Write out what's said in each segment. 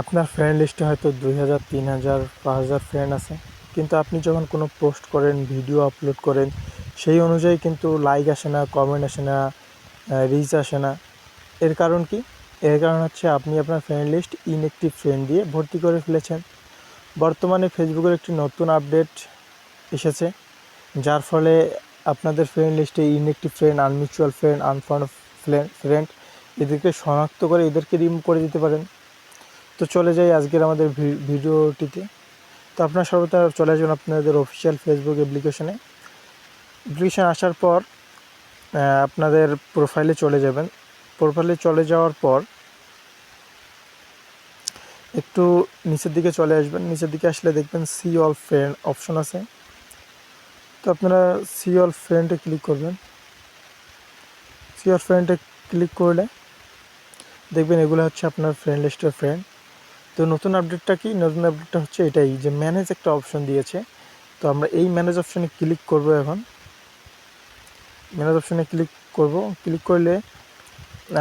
আপনার ফ্রেন্ড লিস্টে হয়তো 2000, 3000, 5000 ফ্রেন্ড আছে, কিন্তু আপনি যখন কোনো পোস্ট করেন, ভিডিও আপলোড করেন, সেই অনুযায়ী কিন্তু লাইক আসে না, কমেন্ট আসে না, রিচ আসে না। এর কারণ কি? এর কারণ হচ্ছে আপনি আপনার ফ্রেন্ড লিস্ট ইনঅ্যাক্টিভ ফ্রেন্ড দিয়ে ভর্তি করে ফেলেছেন। বর্তমানে ফেসবুকের একটি নতুন আপডেট এসেছে, যার ফলে আপনাদের ফ্রেন্ড লিস্টে inactive friend, unmutual friend, unfriend friend এদেরকে শনাক্ত করে এদেরকে রিমুভ করে দিতে পারেন। তো চলে যাই আজকের আমাদের ভিডিওটিতে। তো আপনার সর্বদা চলে আসবেন আপনাদের অফিসিয়াল ফেসবুক অ্যাপ্লিকেশনে। আসার পর আপনাদের প্রোফাইলে চলে যাবেন। প্রোফাইলে চলে যাওয়ার পর একটু নিচের দিকে চলে আসবেন। নিচের দিকে আসলে দেখবেন সি অল ফ্রেন্ড অপশন আছে। তো আপনারা সি অল ফ্রেন্ডে ক্লিক করবেন। সি অল ফ্রেন্ডে ক্লিক করলে দেখবেন এগুলো হচ্ছে আপনার ফ্রেন্ড লিস্টের ফ্রেন্ড। তো নতুন আপডেটটা কি? নতুন আপডেটটা হচ্ছে এটাই যে ম্যানেজ একটা অপশন দিয়েছে। তো আমরা এই ম্যানেজ অপশনে ক্লিক করব। এখন ম্যানেজ অপশনে ক্লিক করলে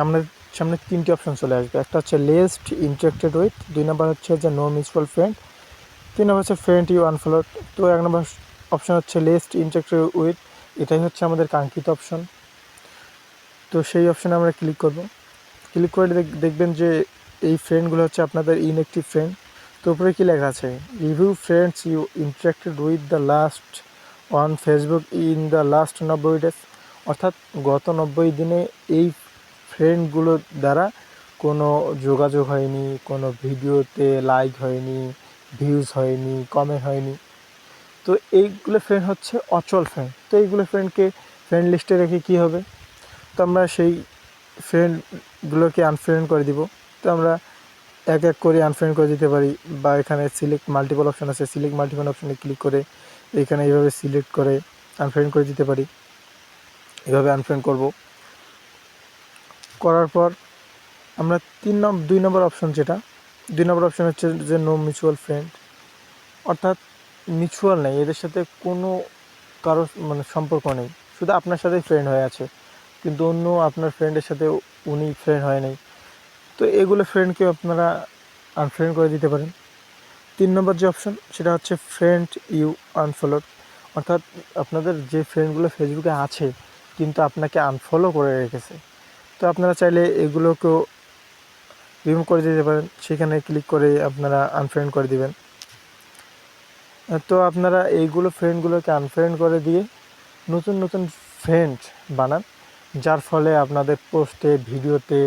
আমাদের সামনে 3টি অপশন চলে আসবে। একটা হচ্ছে লিস্ট ইন্টারেক্টেড উইথ, 2 নম্বর হচ্ছে যে নো মিউচুয়াল ফ্রেন্ড, 3 নম্বর হচ্ছে ফ্রেন্ড ইউ আনফলোড। তো 1 নম্বর অপশন হচ্ছে লিস্ট ইন্টারেক্টেড উইথ, এটাই হচ্ছে আমাদের কাঙ্ক্ষিত অপশন। তো সেই অপশনে আমরা ক্লিক করব। ক্লিক করলে দেখবেন যে এই ফ্রেন্ডগুলো হচ্ছে আপনাদের ইনঅ্যাক্টিভ ফ্রেন্ড। তো উপরে কী লেখা আছে? Review friends you interacted with the last on Facebook in the last 90 days. অর্থাৎ গত 90 দিনে এই ফ্রেন্ডগুলোর দ্বারা কোনো যোগাযোগ হয়নি, কোনো ভিডিওতে লাইক হয়নি, ভিউজ হয়নি, কমেন্ট হয়নি। তো এইগুলো ফ্রেন্ড হচ্ছে অচল ফ্রেন্ড। তো এইগুলো ফ্রেন্ডকে ফ্রেন্ড লিস্টে রেখে কী হবে? তো আমরা সেই ফ্রেন্ডগুলোকে আনফ্রেন্ড করে দিব। তো আমরা এক এক করে আনফ্রেন্ড করে দিতে পারি, বা এখানে সিলেক্ট মাল্টিপল অপশান আছে, সিলেক্ট মাল্টিপল অপশানে ক্লিক করে এখানে এইভাবে সিলেক্ট করে আনফ্রেন্ড করে দিতে পারি। এভাবে আনফ্রেন্ড করব। করার পর আমরা 2 নম্বর অপশন, যেটা 2 নম্বর অপশন হচ্ছে যে নো মিউচুয়াল ফ্রেন্ড। অর্থাৎ মিউচুয়াল নেই, এদের সাথে কোনো কারো সম্পর্ক নেই, শুধু আপনার সাথেই ফ্রেন্ড হয়ে আছে, কিন্তু অন্য আপনার ফ্রেন্ডের সাথে উনি ফ্রেন্ড হয় নাই। তো এগুলো ফ্রেন্ডকে আপনারা আনফ্রেন্ড করে দিতে পারেন। 3 নম্বর যে অপশন, সেটা হচ্ছে ফ্রেন্ড ইউ আনফলোড। অর্থাৎ আপনাদের যে ফ্রেন্ডগুলো ফেসবুকে আছে কিন্তু আপনাকে আনফলো করে রেখেছে, তো আপনারা চাইলে এগুলোকেও রিমুভ করে দিতে পারেন। সেখানে ক্লিক করে আপনারা আনফ্রেন্ড করে দিবেন। তো আপনারা এইগুলো ফ্রেন্ডগুলোকে আনফ্রেন্ড করে দিয়ে নতুন নতুন ফ্রেন্ড বানান, যার ফলে আপনাদের পোস্টে, ভিডিওতে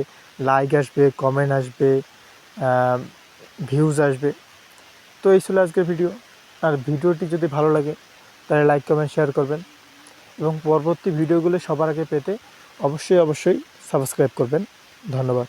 লাইক আসবে, কমেন্ট আসবে, ভিউজ আসবে। তো এই ছিল আজকের ভিডিও। আর ভিডিওটি যদি ভালো লাগে তাহলে লাইক, কমেন্ট, শেয়ার করবেন, এবং পরবর্তী ভিডিওগুলো সবার আগে পেতে অবশ্যই সাবস্ক্রাইব করবেন। ধন্যবাদ।